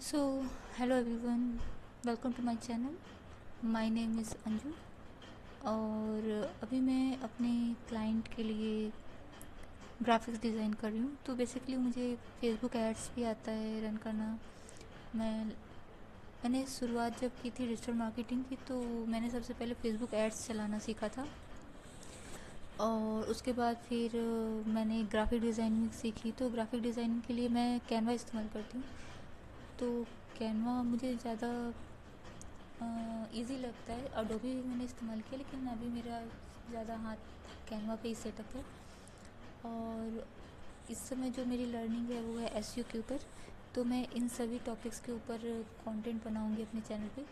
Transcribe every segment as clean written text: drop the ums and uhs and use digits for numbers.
So hello everyone, welcome to my channel. My name is Anju और अभी मैं अपने क्लाइंट के लिए ग्राफिक्स डिज़ाइन कर रही हूँ। तो बेसिकली मुझे फेसबुक एड्स भी आता है रन करना। मैंने शुरुआत जब की थी डिजिटल मार्केटिंग की, तो मैंने सबसे पहले फेसबुक एड्स चलाना सीखा था और उसके बाद फिर मैंने ग्राफिक डिज़ाइनिंग सीखी। तो ग्राफिक डिज़ाइनिंग के लिए मैं कैनवा इस्तेमाल करती हूँ। तो कैनवा मुझे ज़्यादा इजी लगता है। अडोबी भी मैंने इस्तेमाल किया, लेकिन अभी मेरा ज़्यादा हाथ कैनवा पे ही सेटअप है। और इस समय जो मेरी लर्निंग है वो है एसईओ के ऊपर। तो मैं इन सभी टॉपिक्स के ऊपर कंटेंट बनाऊंगी अपने चैनल पे।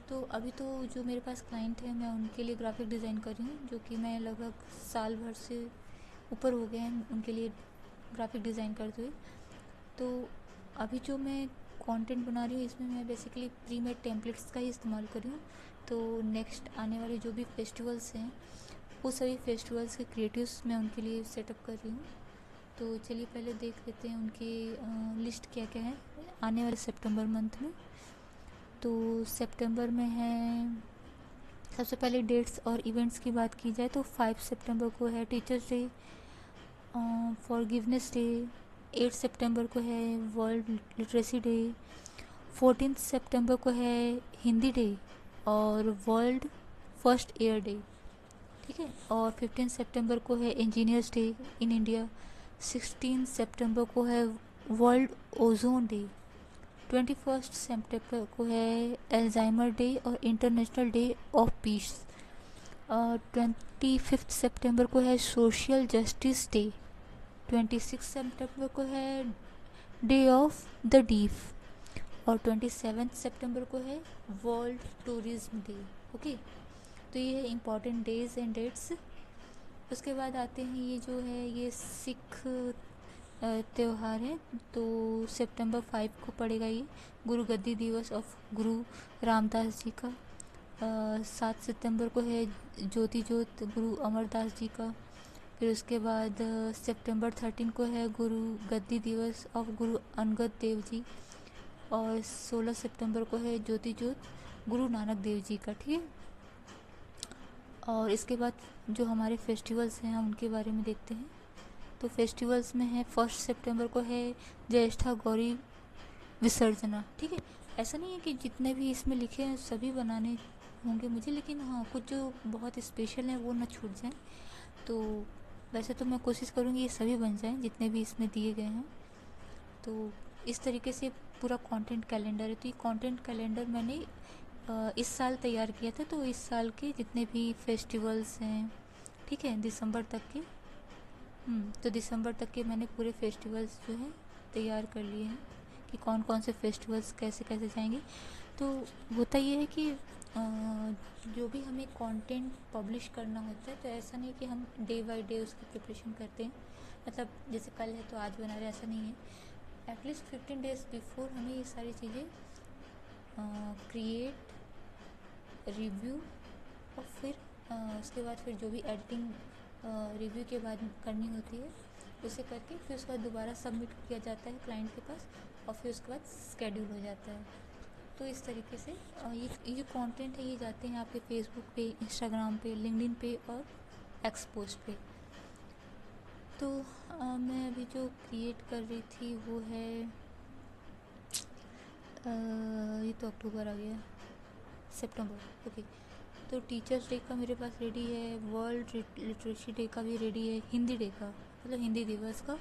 तो अभी तो जो मेरे पास क्लाइंट है, मैं उनके लिए ग्राफिक डिज़ाइन कर रही हूँ, जो कि मैं लगभग साल भर से ऊपर हो गए हैं उनके लिए ग्राफिक डिज़ाइन करते हुए। तो अभी जो मैं कंटेंट बना रही हूँ, इसमें मैं बेसिकली प्री मेड टेम्पलेट्स का ही इस्तेमाल कर रही हूँ। तो नेक्स्ट आने वाले जो भी फेस्टिवल्स हैं, वो सभी फेस्टिवल्स के क्रिएटिव्स मैं उनके लिए सेटअप कर रही हूँ। तो चलिए पहले देख लेते हैं उनकी लिस्ट क्या क्या है आने वाले सितंबर मंथ में। तो सितंबर में है, सबसे पहले डेट्स और इवेंट्स की बात की जाए तो 5 सितंबर को है टीचर्स डे, फॉरगिवनेस डे। 8 सितंबर को है वर्ल्ड लिटरेसी डे। 14 सितंबर को है हिंदी डे और वर्ल्ड फर्स्ट एयर डे। ठीक है। और 15 सितंबर को है इंजीनियर्स डे इन इंडिया। 16 सितंबर को है वर्ल्ड ओजोन डे। 21 सितंबर को है अल्जाइमर डे और इंटरनेशनल डे ऑफ पीस। और 25 सितंबर को है सोशल जस्टिस डे। 26 सितंबर को है डे ऑफ द डीफ। और 27 सितंबर को है वर्ल्ड टूरिज्म डे। ओके। तो ये है इम्पॉर्टेंट डेज एंड डेट्स। उसके बाद आते हैं, ये जो है ये सिख त्यौहार है। तो सितंबर 5 को पड़ेगा ये गुरु गद्दी दिवस ऑफ गुरु रामदास जी का। 7 सितंबर को है ज्योति ज्योत गुरु अमरदास जी का। फिर उसके बाद सितंबर 13 को है गुरु गद्दी दिवस ऑफ गुरु अंगद देव जी। और 16 सितंबर को है ज्योति ज्योत गुरु नानक देव जी का। ठीक है। और इसके बाद जो हमारे फेस्टिवल्स हैं हम उनके बारे में देखते हैं। तो फेस्टिवल्स में है 1 सितंबर को है ज्येष्ठा गौरी विसर्जना। ठीक है। ऐसा नहीं है कि जितने भी इसमें लिखे हैं सभी बनाने होंगे मुझे, लेकिन हाँ कुछ जो बहुत स्पेशल हैं वो ना छूट जाएं। तो वैसे तो मैं कोशिश करूँगी ये सभी बन जाएं जितने भी इसमें दिए गए हैं। तो इस तरीके से पूरा कंटेंट कैलेंडर है। तो ये कंटेंट कैलेंडर मैंने इस साल तैयार किया था। तो इस साल के जितने भी फेस्टिवल्स हैं, ठीक है, दिसंबर तक के, तो दिसंबर तक के मैंने पूरे फेस्टिवल्स जो है तैयार कर लिए हैं कि कौन कौन से फेस्टिवल्स कैसे कैसे जाएंगे। तो होता ये है कि जो भी हमें कंटेंट पब्लिश करना होता है, तो ऐसा नहीं कि हम डे बाय डे उसकी प्रिपरेशन करते हैं। मतलब जैसे कल है तो आज बना रहे, ऐसा नहीं है। एटलीस्ट 15 डेज़ बिफोर हमें ये सारी चीज़ें क्रिएट, रिव्यू और फिर उसके बाद फिर जो भी एडिटिंग रिव्यू के बाद करनी होती है उसे करके फिर उसके बाद दोबारा सबमिट किया जाता है क्लाइंट के पास। और फिर उसके बाद स्केड्यूल हो जाता है। तो इस तरीके से ये जो कंटेंट है ये जाते हैं आपके फेसबुक पे, इंस्टाग्राम पे, लिंक्डइन पे और एक्स पोस्ट पे। तो मैं अभी जो क्रिएट कर रही थी वो है ये तो अक्टूबर आ गया, सितंबर। ओके। तो टीचर्स डे का मेरे पास रेडी है, वर्ल्ड लिटरेसी डे का भी रेडी है, हिंदी डे का मतलब हिंदी दिवस का।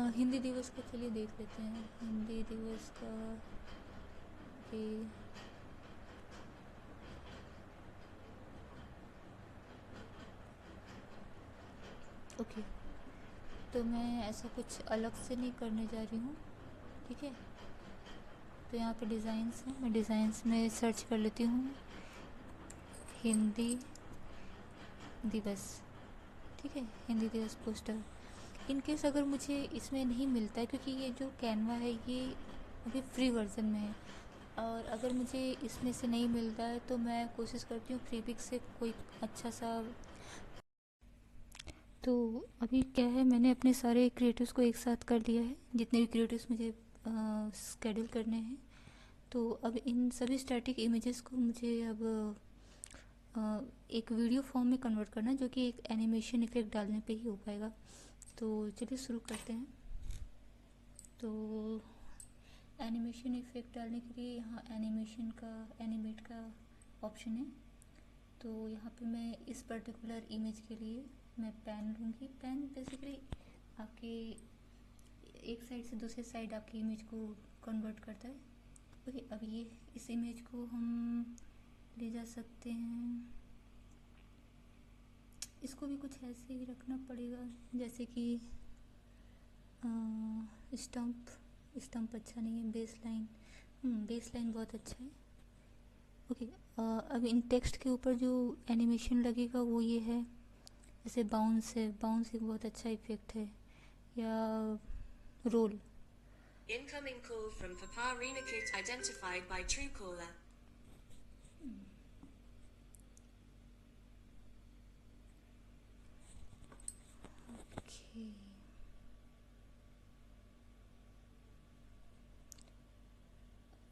हिंदी दिवस का चलिए देख लेते हैं हिंदी दिवस का। ओके। ओके। तो मैं ऐसा कुछ अलग से नहीं करने जा रही हूँ। ठीक है। तो यहाँ पे डिज़ाइंस हैं, मैं डिज़ाइंस में सर्च कर लेती हूँ हिंदी दिवस। ठीक है। हिंदी दिवस पोस्टर। इन केस अगर मुझे इसमें नहीं मिलता है, क्योंकि ये जो कैनवा है ये अभी फ्री वर्जन में है, और अगर मुझे इसमें से नहीं मिलता है तो मैं कोशिश करती हूँ फ्रीपिक से कोई अच्छा सा। तो अभी क्या है, मैंने अपने सारे क्रिएटिव्स को एक साथ कर लिया है, जितने भी क्रिएटिव्स मुझे स्केड्यूल करने हैं। तो अब इन सभी स्टैटिक इमेजेस को मुझे अब एक वीडियो फॉर्म में कन्वर्ट करना है, जो कि एक एनिमेशन इफेक्ट डालने पे ही हो पाएगा। तो चलिए शुरू करते हैं। तो एनिमेशन इफेक्ट डालने के लिए यहाँ एनिमेशन का एनिमेट का ऑप्शन है। तो यहाँ पे मैं इस पर्टिकुलर इमेज के लिए मैं पेन लूँगी। पेन बेसिकली आपके एक साइड से दूसरे साइड आपकी इमेज को कन्वर्ट करता है। ओके, अब ये इस इमेज को हम ले जा सकते हैं। इसको भी कुछ ऐसे ही रखना पड़ेगा जैसे कि स्टम्प अच्छा नहीं है, बेस लाइन बहुत अच्छा है। ओके, अब इन टेक्स्ट के ऊपर जो एनिमेशन लगेगा वो ये है, जैसे बाउंस है, बाउंस एक बहुत अच्छा इफेक्ट है, या role. Incoming call from Paparina Kit identified by Truecaller. Okay,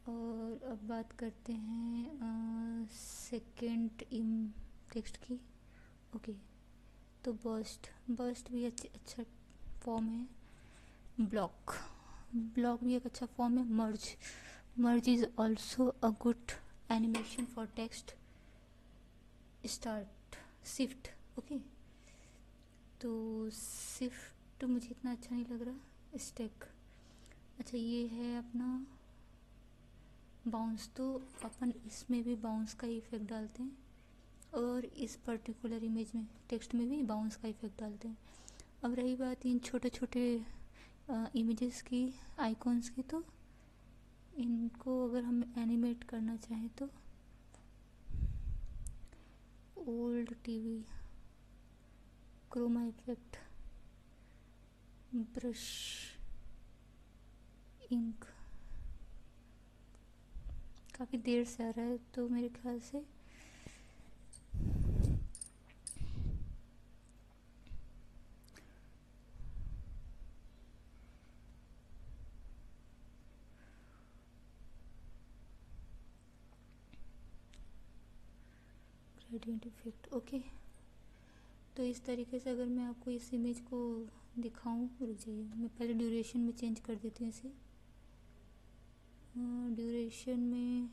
और अब बात करते हैं सेकेंड टेक्स्ट की। ओके, तो बर्स्ट भी अच्छा फॉर्म है। ब्लॉक भी एक अच्छा फॉर्म है। Merge is also a good animation for text. Start shift. Okay, तो शिफ्ट मुझे इतना अच्छा नहीं लग रहा। स्टेक अच्छा, ये है अपना बाउंस। तो अपन इसमें भी बाउंस का इफेक्ट डालते हैं, और इस पर्टिकुलर इमेज में टेक्स्ट में भी बाउंस का इफेक्ट डालते हैं। अब रही बात इन छोटे छोटे इमेजेस की, आइकॉन्स की, तो इनको अगर हम एनिमेट करना चाहें तो old TV, chroma effect, brush, ink, काफ़ी देर से आ रहा है तो मेरे ख्याल से ग्रेडियंट इफेक्ट। ओके, तो इस तरीके से अगर मैं आपको इस इमेज को दिखाऊं, रुक जाइए, मैं पहले ड्यूरेशन में चेंज कर देती हूँ इसे। ड्यूरेशन में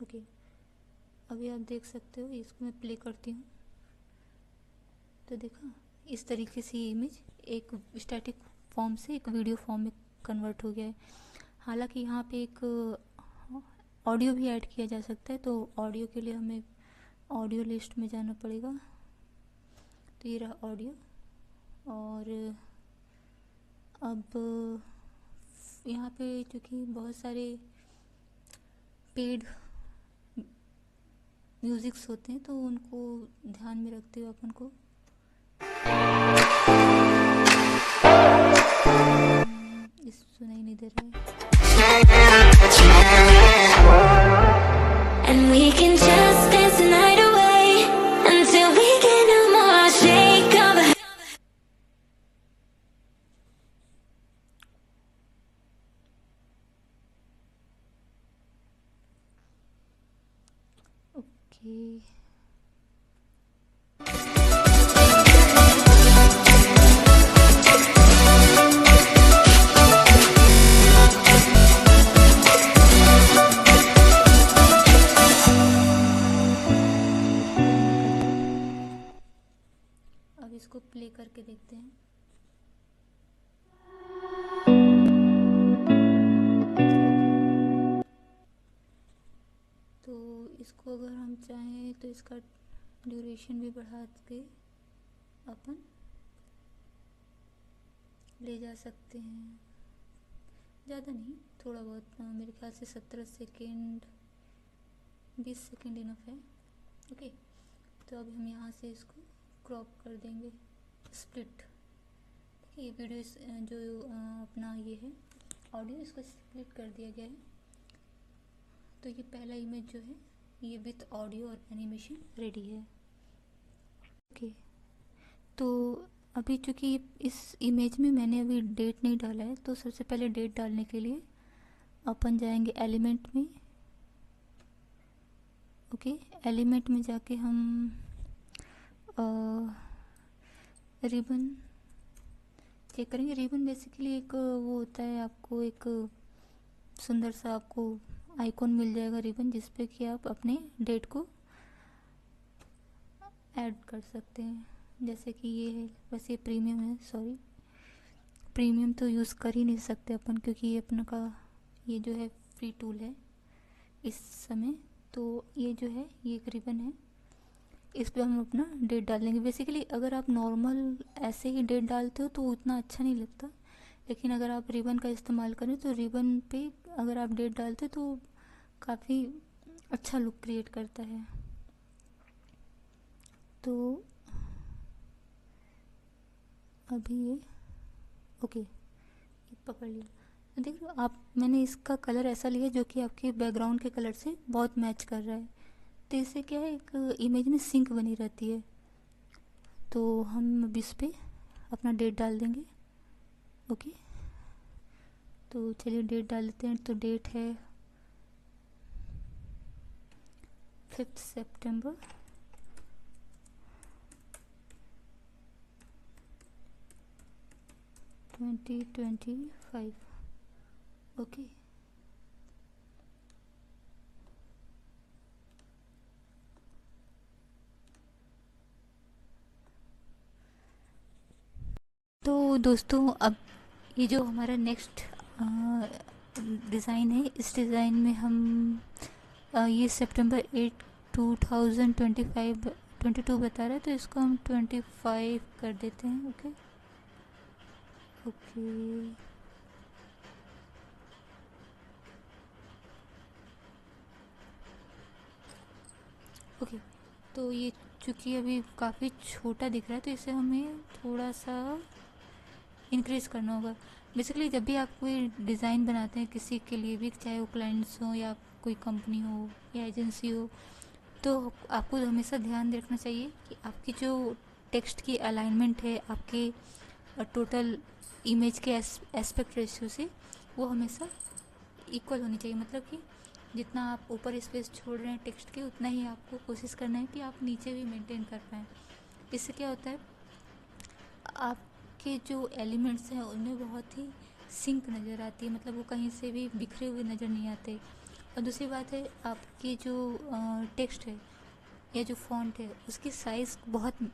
ओके, अभी आप देख सकते हो। इसको मैं प्ले करती हूँ तो देखा, इस तरीके से ये इमेज एक स्टैटिक फॉर्म से एक वीडियो फॉर्म में कन्वर्ट हो गया है। हालांकि यहाँ पे एक ऑडियो भी ऐड किया जा सकता है, तो ऑडियो के लिए हमें ऑडियो लिस्ट में जाना पड़ेगा। तो ये रहा ऑडियो। और अब यहाँ पे चूँकि बहुत सारे पेड म्यूज़िक्स होते हैं, तो उनको ध्यान में रखते हुए अपन को इस सुनाई नहीं दे रहा है। And we can just dance the night away until we get no more shake of a okay, अब इसको प्ले करके देखते हैं। तो इसको अगर हम चाहें तो इसका ड्यूरेशन भी बढ़ा के अपन ले जा सकते हैं। ज़्यादा नहीं, थोड़ा बहुत, मेरे ख्याल से 17 सेकेंड 20 सेकेंड इनफ है। ओके, तो अब हम यहाँ से इसको क्रॉप कर देंगे, स्प्लिट। देखिए, ये वीडियो जो अपना ये है ऑडियो, इसको स्प्लिट कर दिया गया है। तो ये पहला इमेज जो है ये विथ ऑडियो और एनिमेशन रेडी है। ओके, तो अभी चूँकि इस इमेज में मैंने अभी डेट नहीं डाला है, तो सबसे पहले डेट डालने के लिए अपन जाएंगे एलिमेंट में। ओके, एलिमेंट में जाके हम रिबन चेक करेंगे। रिबन बेसिकली एक वो होता है, आपको एक सुंदर सा आपको आइकॉन मिल जाएगा रिबन, जिसपे कि आप अपने डेट को ऐड कर सकते हैं। जैसे कि ये है, बस ये प्रीमियम है, सॉरी प्रीमियम तो यूज़ कर ही नहीं सकते अपन, क्योंकि ये अपना का ये जो है फ्री टूल है इस समय। तो ये जो है ये एक रिबन है, इस पे हम अपना डेट डालेंगे। बेसिकली अगर आप नॉर्मल ऐसे ही डेट डालते हो तो उतना अच्छा नहीं लगता, लेकिन अगर आप रिबन का इस्तेमाल करें तो रिबन पे अगर आप डेट डालते हो तो काफ़ी अच्छा लुक क्रिएट करता है। तो अभी ये ओके, ये पकड़ लिया। तो देख लो आप, मैंने इसका कलर ऐसा लिया जो कि आपके बैकग्राउंड के कलर से बहुत मैच कर रहा है, तो इससे क्या है, एक इमेज में सिंक बनी रहती है। तो हम अब इस पे अपना डेट डाल देंगे। ओके, तो चलिए डेट डाल लेते हैं। तो डेट है 5 सितंबर 2025। ओके, तो दोस्तों अब ये जो हमारा नेक्स्ट डिज़ाइन है, इस डिज़ाइन में हम ये सितंबर 8 2025 22 बता रहा है, तो इसको हम 25 कर देते हैं। ओके ओके, ओके, तो ये चूँकि अभी काफ़ी छोटा दिख रहा है, तो इसे हमें थोड़ा सा इंक्रीज़ करना होगा। बेसिकली जब भी आप कोई डिज़ाइन बनाते हैं किसी के लिए भी, चाहे वो क्लाइंट्स हो या कोई कंपनी हो या एजेंसी हो, तो आपको हमेशा ध्यान रखना चाहिए कि आपकी जो टेक्स्ट की अलाइनमेंट है आपके टोटल इमेज के एस्पेक्ट रेशियो से, वो हमेशा इक्वल होनी चाहिए। मतलब कि जितना आप ऊपर स्पेस छोड़ रहे हैं टेक्स्ट के, उतना ही आपको कोशिश करना है कि आप नीचे भी मेंटेन कर पाएँ। इससे क्या होता है, आपके जो एलिमेंट्स हैं उनमें बहुत ही सिंक नज़र आती है, मतलब वो कहीं से भी बिखरे हुए नज़र नहीं आते। और दूसरी बात है, आपकी जो टेक्स्ट है या जो फॉन्ट है उसकी साइज़ बहुत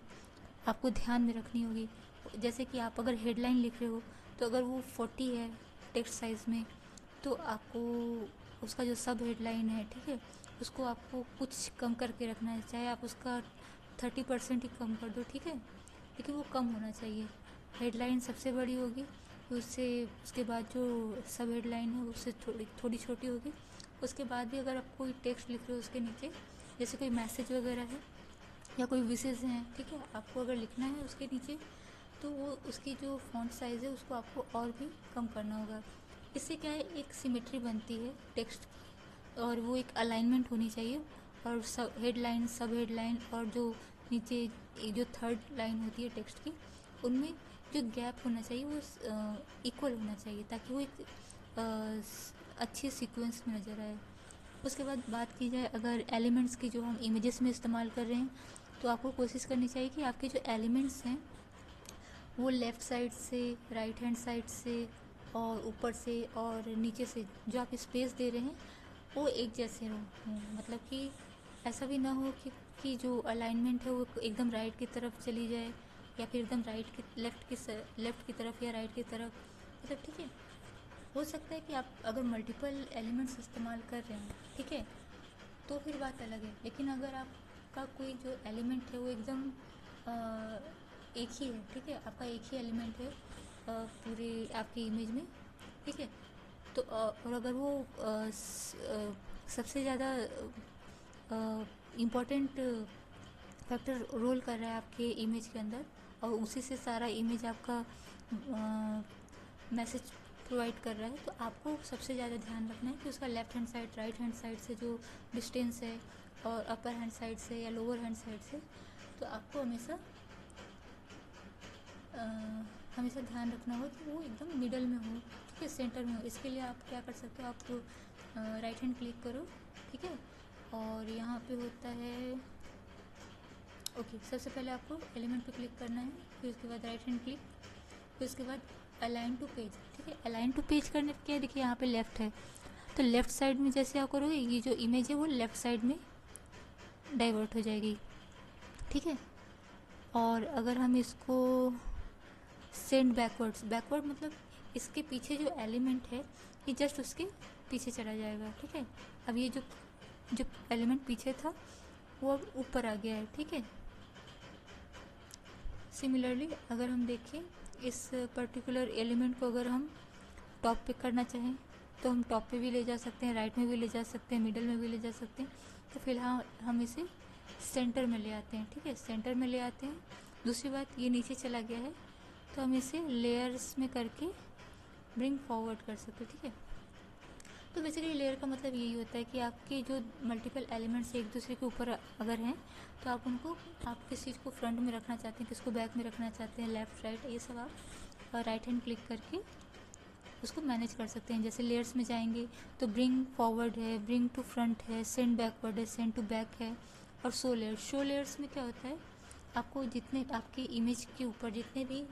आपको ध्यान में रखनी होगी। जैसे कि आप अगर हेडलाइन लिख रहे हो, तो अगर वो 40 है टेक्स्ट साइज़ में, तो आपको उसका जो सब हेडलाइन है, ठीक है, उसको आपको कुछ कम करके रखना है। चाहे आप उसका 30% ही कम कर दो, ठीक है, लेकिन वो कम होना चाहिए। हेडलाइन सबसे बड़ी होगी, उससे उसके बाद जो सब हेडलाइन है उससे थोड़ी थोड़ी छोटी होगी। उसके बाद भी अगर आप कोई टेक्स्ट लिख रहे हो उसके नीचे, जैसे कोई मैसेज वगैरह है या कोई विशेष हैं, ठीक है, आपको अगर लिखना है उसके नीचे, तो वो उसकी जो फॉन्ट साइज़ है उसको आपको और भी कम करना होगा। इससे क्या है, एक सिमेट्री बनती है टेक्स्ट की, और वो एक अलाइनमेंट होनी चाहिए। और सब हेडलाइन, सब हेडलाइन और जो नीचे जो थर्ड लाइन होती है टेक्स्ट की, उनमें जो गैप होना चाहिए वो इक्वल होना चाहिए, ताकि वो एक अच्छे सीक्वेंस में नज़र आए। उसके बाद बात की जाए अगर एलिमेंट्स की, जो हम इमेजेस में इस्तेमाल कर रहे हैं, तो आपको कोशिश करनी चाहिए कि आपके जो एलिमेंट्स हैं वो लेफ़्ट साइड से, राइट हैंड साइड से और ऊपर से और नीचे से जो आप स्पेस दे रहे हैं वो एक जैसे हों। मतलब कि ऐसा भी ना हो कि जो अलाइनमेंट है वो एकदम राइट की तरफ चली जाए, या फिर एकदम राइट की लेफ़्ट की तरफ या राइट की तरफ। मतलब ठीक है, हो सकता है कि आप अगर मल्टीपल एलिमेंट्स इस्तेमाल कर रहे हैं, ठीक है, तो फिर बात अलग है। लेकिन अगर आपका कोई जो एलिमेंट है वो एकदम एक ही है, ठीक है, आपका एक ही एलिमेंट है पूरे आपकी इमेज में, ठीक है, तो और अगर वो सबसे ज़्यादा इम्पोर्टेंट फैक्टर रोल कर रहा है आपके इमेज के अंदर, और उसी से सारा इमेज आपका मैसेज प्रोवाइड कर रहा है, तो आपको सबसे ज़्यादा ध्यान रखना है कि उसका left hand side, right hand side से जो डिस्टेंस है, और अपर हैंड साइड से या लोअर हैंड साइड से, तो आपको हमेशा हमेशा ध्यान रखना हो कि वो एकदम मिडल में हो, ठीक है, सेंटर में हो। इसके लिए आप क्या कर सकते हो, आप राइट हैंड क्लिक करो, ठीक है, और यहाँ पे होता है ओके, सबसे पहले आपको एलिमेंट पे क्लिक करना है, फिर उसके बाद राइट हैंड क्लिक, फिर उसके बाद अलाइन टू पेज, ठीक है। अलाइन टू पेज करने के देखिए यहाँ पे लेफ़्ट है, तो लेफ़्ट साइड में जैसे आप करोगे ये जो इमेज है वो लेफ़्ट साइड में डाइवर्ट हो जाएगी, ठीक है। और अगर हम इसको सेंड बैकवर्ड्स, बैकवर्ड मतलब इसके पीछे जो एलिमेंट है ये जस्ट उसके पीछे चला जाएगा, ठीक है। अब ये जो जो एलिमेंट पीछे था वो अब ऊपर आ गया है, ठीक है। सिमिलरली अगर हम देखें इस पर्टिकुलर एलिमेंट को अगर हम टॉप पे करना चाहें तो हम टॉप पे भी ले जा सकते हैं, राइट में भी ले जा सकते हैं, मिडल में भी ले जा सकते हैं। तो फिलहाल हम इसे सेंटर में ले आते हैं, ठीक है, सेंटर में ले आते हैं। दूसरी बात ये नीचे चला गया है तो हम इसे लेयर्स में करके ब्रिंग फॉरवर्ड कर सकते हैं, ठीक है। तो बेसिकली लेयर का मतलब यही होता है कि आपके जो मल्टीपल एलिमेंट्स एक दूसरे के ऊपर अगर हैं तो आप उनको, आप किस चीज़ को फ्रंट में रखना चाहते हैं, किसको बैक में रखना चाहते हैं, लेफ़्ट राइट, ये सब आप राइट हैंड क्लिक करके उसको मैनेज कर सकते हैं। जैसे लेयर्स में जाएंगे तो ब्रिंग फॉरवर्ड है, ब्रिंग टू फ्रंट है, सेंड बैकवर्ड है, सेंड टू बैक है, और शो लेयर्स। शो लेयर्स में क्या होता है, आपको जितने आपकी इमेज के ऊपर जितने भी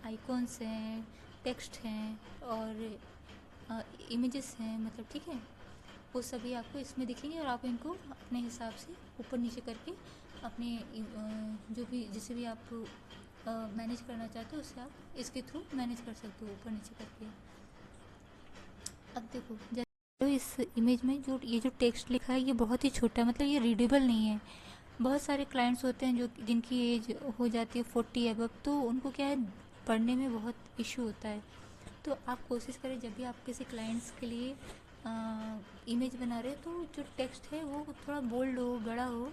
आइकॉन्स हैं, टेक्स्ट हैं और इमेजेस हैं, मतलब ठीक है, वो सभी आपको इसमें दिखेंगे और आप इनको अपने हिसाब से ऊपर नीचे करके अपने जो भी जिसे भी आप मैनेज करना चाहते हो उससे आप इसके थ्रू मैनेज कर सकते हो ऊपर नीचे करके। अब देखो जैसे इस इमेज में जो ये जो टेक्स्ट लिखा है ये बहुत ही छोटा है, मतलब ये रीडेबल नहीं है। बहुत सारे क्लाइंट्स होते हैं जो जिनकी एज हो जाती है 40 अबव, तो उनको क्या है, पढ़ने में बहुत इशू होता है। तो आप कोशिश करें जब भी आप किसी क्लाइंट्स के लिए इमेज बना रहे हो तो जो टेक्स्ट है वो थोड़ा बोल्ड हो, बड़ा हो,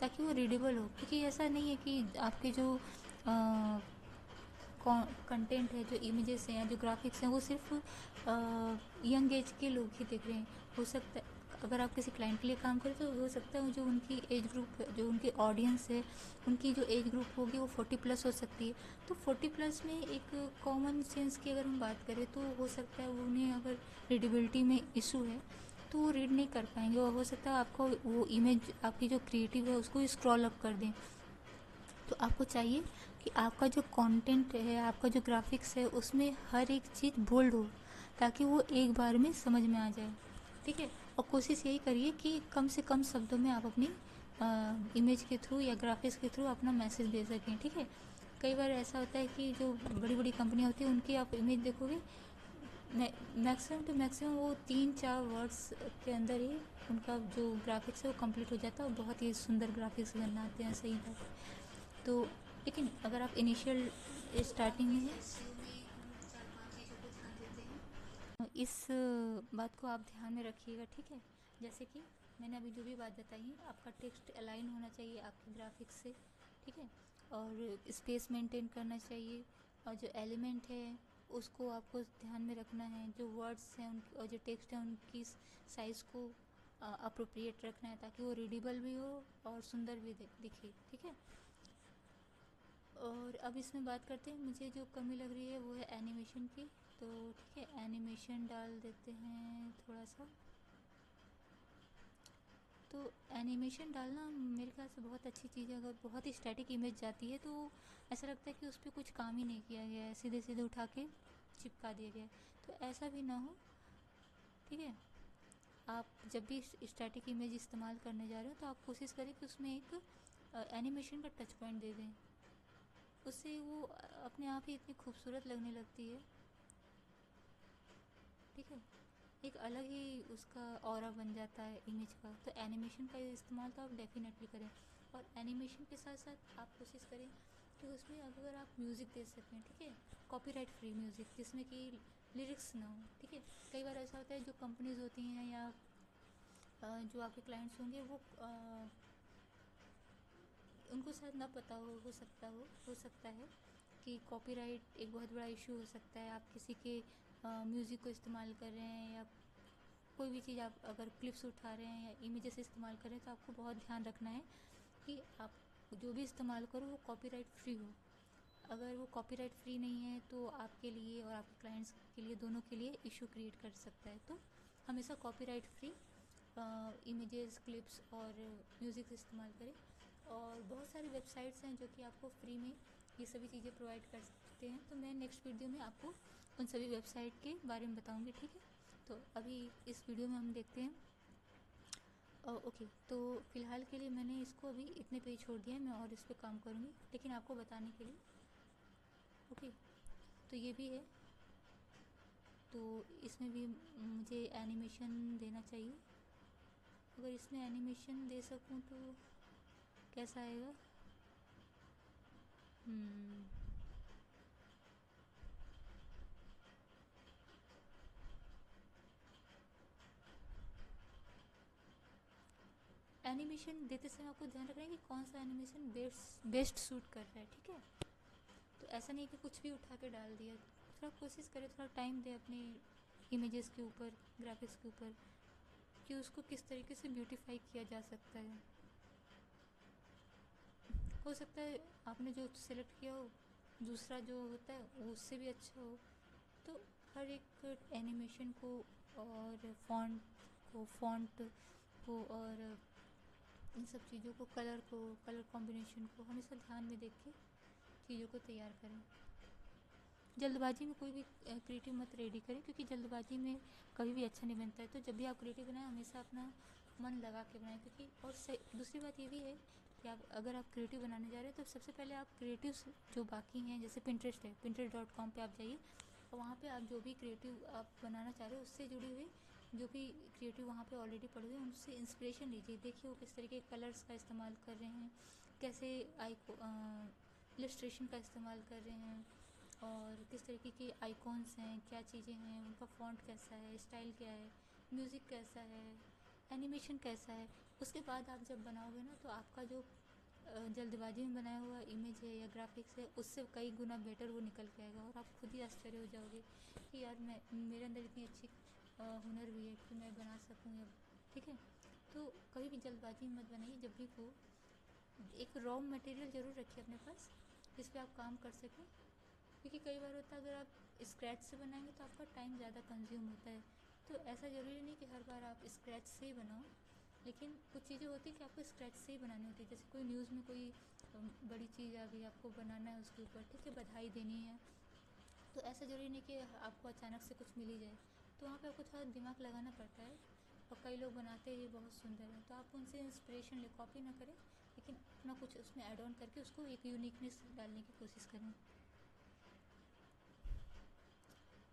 ताकि वो रीडेबल हो। क्योंकि ऐसा नहीं है कि आपके जो कंटेंट है, जो इमेजेस हैं या जो ग्राफिक्स हैं वो सिर्फ यंग एज के लोग ही देख रहे हैं। हो सकता है अगर आप किसी क्लाइंट के लिए काम करें तो हो सकता है जो उनकी एज ग्रुप, जो उनकी ऑडियंस है, उनकी जो एज ग्रुप होगी वो 40 प्लस हो सकती है। तो 40 प्लस में एक कॉमन सेंस की अगर हम बात करें तो हो सकता है वो उन्हें अगर रीडेबिलिटी में इशू है तो वो रीड नहीं कर पाएंगे, और हो सकता है आपको वो इमेज आपकी जो क्रिएटिव है उसको स्क्रॉल अप कर दें। तो आपको चाहिए कि आपका जो कंटेंट है, आपका जो ग्राफिक्स है, उसमें हर एक चीज़ बोल्ड हो ताकि वो एक बार में समझ में आ जाए, ठीक है। और कोशिश यही करिए कि कम से कम शब्दों में आप अपनी इमेज के थ्रू या ग्राफिक्स के थ्रू अपना मैसेज दे सकें, ठीक है। कई बार ऐसा होता है कि जो बड़ी बड़ी कंपनियां होती हैं उनकी आप इमेज देखोगे, मैक्सिमम टू मैक्सिमम वो 3-4 वर्ड्स के अंदर ही उनका जो ग्राफिक्स है वो कंप्लीट हो जाता है और बहुत ही सुंदर ग्राफिक्स बनाते हैं, सही बात। तो लेकिन अगर आप इनिशियल स्टार्टिंग में हैं इस बात को आप ध्यान में रखिएगा, ठीक है। जैसे कि मैंने अभी जो भी बात बताई है, आपका टेक्स्ट अलाइन होना चाहिए आपके ग्राफिक्स से, ठीक है, और स्पेस मेंटेन करना चाहिए, और जो एलिमेंट है उसको आपको ध्यान में रखना है, जो वर्ड्स हैं उनकी और जो टेक्स्ट है उनकी साइज़ को अप्रोप्रिएट रखना है ताकि वो रीडेबल भी हो और सुंदर भी दिखे, ठीक है। और अब इसमें बात करते हैं, मुझे जो कमी लग रही है वो है एनिमेशन की। तो ठीक है, एनिमेशन डाल देते हैं थोड़ा सा। तो एनिमेशन डालना मेरे ख्याल से बहुत अच्छी चीज़ है। अगर बहुत ही स्टैटिक इमेज जाती है तो ऐसा लगता है कि उस पर कुछ काम ही नहीं किया गया है, सीधे सीधे उठा के चिपका दिया गया है। तो ऐसा भी ना हो, ठीक है। आप जब भी स्टैटिक इमेज इस्तेमाल करने जा रहे हो तो आप कोशिश करें कि उसमें एक एनिमेशन का टच पॉइंट दे दें, उससे वो अपने आप ही इतनी खूबसूरत लगने लगती है, ठीक है। एक अलग ही उसका ऑरा बन जाता है इमेज का। तो एनिमेशन का इस्तेमाल तो आप डेफिनेटली करें, और एनिमेशन के साथ साथ आप कोशिश करें कि उसमें अगर आप म्यूज़िक दे सकें, ठीक है, कॉपीराइट फ्री म्यूज़िक जिसमें कि लिरिक्स ना हो, ठीक है। कई बार ऐसा होता है जो कंपनीज़ होती हैं या जो आपके क्लाइंट्स होंगे वो उनको शायद ना पता हो सकता है कि कॉपीराइट एक बहुत बड़ा इशू हो सकता है। आप किसी के म्यूज़िक को इस्तेमाल कर रहे हैं या कोई भी चीज़ आप अगर क्लिप्स उठा रहे हैं या इमेजेस इस्तेमाल कर रहे हैं तो आपको बहुत ध्यान रखना है कि आप जो भी इस्तेमाल करो वो कॉपीराइट फ्री हो। अगर वो कॉपीराइट फ्री नहीं है तो आपके लिए और आपके क्लाइंट्स के लिए, दोनों के लिए इशू क्रिएट कर सकता है। तो हमेशा कॉपीराइट फ्री इमेजेस, क्लिप्स और म्यूज़िक इस्तेमाल करें। और बहुत सारी वेबसाइट्स हैं जो कि आपको फ्री में ये सभी चीज़ें प्रोवाइड कर सकते हैं। तो मैं नेक्स्ट वीडियो में आपको उन सभी वेबसाइट के बारे में बताऊंगी, ठीक है। तो अभी इस वीडियो में हम देखते हैं। ओके, तो फ़िलहाल के लिए मैंने इसको अभी इतने पे ही छोड़ दिया है, मैं और इस पर काम करूँगी लेकिन आपको बताने के लिए। ओके, तो ये भी है, तो इसमें भी मुझे एनिमेशन देना चाहिए। अगर इसमें एनिमेशन दे सकूँ तो कैसा आएगा? एनिमेशन देते समय आपको ध्यान रखना है कि कौन सा एनिमेशन बेस्ट सूट कर रहा है, ठीक है। तो ऐसा नहीं कि कुछ भी उठा के डाल दिया। थोड़ा कोशिश करें, थोड़ा टाइम दें अपने इमेजेस के ऊपर, ग्राफिक्स के ऊपर, कि उसको किस तरीके से ब्यूटीफाई किया जा सकता है। हो सकता है आपने जो सेलेक्ट किया हो दूसरा जो होता है वो उससे भी अच्छा हो। तो हर एक एनिमेशन को और फॉन्ट को और इन सब चीज़ों को, कलर कॉम्बिनेशन को हमेशा ध्यान में देख के चीज़ों को तैयार करें। जल्दबाजी में कोई भी क्रिएटिव मत रेडी करें, क्योंकि जल्दबाजी में कभी भी अच्छा नहीं बनता है। तो जब भी आप क्रिएटिव बनाएं हमेशा अपना मन लगा के बनाएं, क्योंकि और दूसरी बात ये भी है कि अगर आप क्रिएटिव बनाने जा रहे हैं तो सबसे पहले आप क्रिएटिव जो बाकी हैं, जैसे पिंटरेस्ट है, pinterest.com पे आप जाइए और वहाँ पे आप जो भी क्रिएटिव आप बनाना चाह रहे हो उससे जुड़ी हुई जो भी क्रिएटिव वहाँ पे ऑलरेडी पड़े हुए हैं उनसे इंस्पिरेशन लीजिए। देखिए वो किस तरीके के कलर्स का इस्तेमाल कर रहे हैं, कैसे इलस्ट्रेशन का इस्तेमाल कर रहे हैं और किस तरीके के आइकॉन्स हैं, क्या चीज़ें हैं, उनका फ़ॉन्ट कैसा है, स्टाइल क्या है, म्यूज़िक कैसा है, एनिमेशन कैसा है। उसके बाद आप जब बनाओगे ना तो आपका जो जल्दबाजी में बनाया हुआ इमेज है या ग्राफिक्स है उससे कई गुना बेटर वो निकल के आएगा और आप खुद ही आश्चर्य हो जाओगे कि यार मेरे अंदर इतनी अच्छी हुनर भी है कि मैं बना सकूँ या, ठीक है। तो कभी भी जल्दबाजी में मत बनाइए। जब भी वो एक रॉ मटेरियल ज़रूर रखिए अपने पास जिस पे आप काम कर सकें, क्योंकि कई बार होता है अगर आप स्क्रैच से बनाएंगे तो आपका टाइम ज़्यादा कंज्यूम होता है। तो ऐसा ज़रूरी नहीं कि हर बार आप स्क्रैच से ही बनाओ, लेकिन कुछ चीज़ें होती हैं कि आपको स्क्रैच से ही बनानी होती है। जैसे कोई न्यूज़ में कोई बड़ी चीज़ आ गई, आपको बनाना है उसके ऊपर, ठीक है, बधाई देनी है, तो ऐसा ज़रूरी नहीं कि आपको अचानक से कुछ मिल ही जाए। तो वहाँ पे आपको थोड़ा दिमाग लगाना पड़ता है और कई लोग बनाते ही बहुत सुंदर है, तो आप उनसे इंस्पिरेशन ले, कॉपी ना करें लेकिन अपना कुछ उसमें ऐड ऑन करके उसको एक यूनिकनेस डालने की कोशिश करें।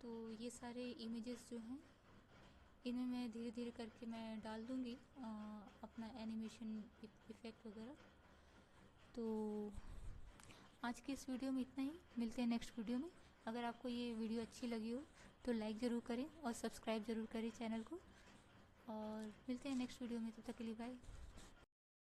तो ये सारे इमेजेस जो हैं इनमें मैं धीरे धीरे करके मैं डाल दूँगी अपना एनिमेशन इफ़ेक्ट वगैरह। तो आज के इस वीडियो में इतना ही, मिलते हैं नेक्स्ट वीडियो में। अगर आपको ये वीडियो अच्छी लगी हो तो लाइक ज़रूर करें और सब्सक्राइब ज़रूर करें चैनल को, और मिलते हैं नेक्स्ट वीडियो में। तब तक के लिए बाय।